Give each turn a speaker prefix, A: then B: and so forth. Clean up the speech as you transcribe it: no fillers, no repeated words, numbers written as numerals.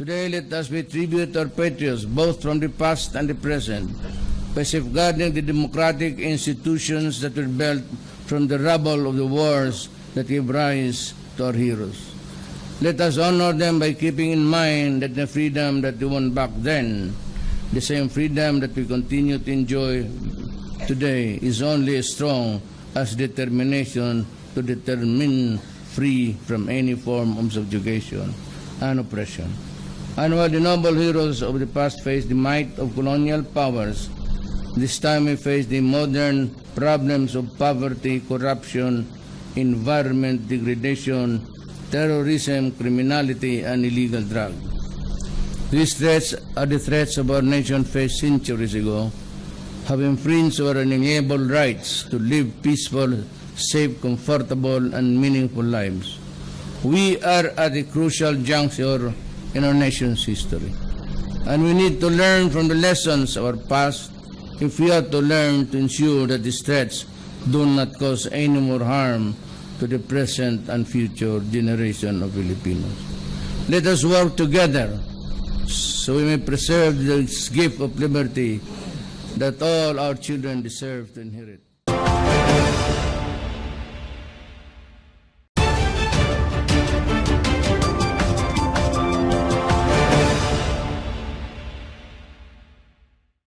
A: Today, let us pay tribute to our patriots, both from the past and the present, by safeguarding the democratic institutions that were built from the rubble of the wars that gave rise to our heroes. Let us honor them by keeping in mind that the freedom that we won back then, the same freedom that we continue to enjoy today, is only as strong as determination to determine free from any form of subjugation and oppression. And while the noble heroes of the past faced the might of colonial powers, this time we face the modern problems of poverty, corruption, environment degradation, terrorism, criminality, and illegal drugs. These threats are the threats of our nation faced centuries ago, have infringed our unalienable rights to live peaceful, safe, comfortable, and meaningful lives. We are at a crucial juncture in our nation's history, and we need to learn from the lessons of our past if we are to learn to ensure that these threats do not cause any more harm to the present and future generation of Filipinos. Let us work together so we may preserve this gift of liberty that all our children deserve to inherit.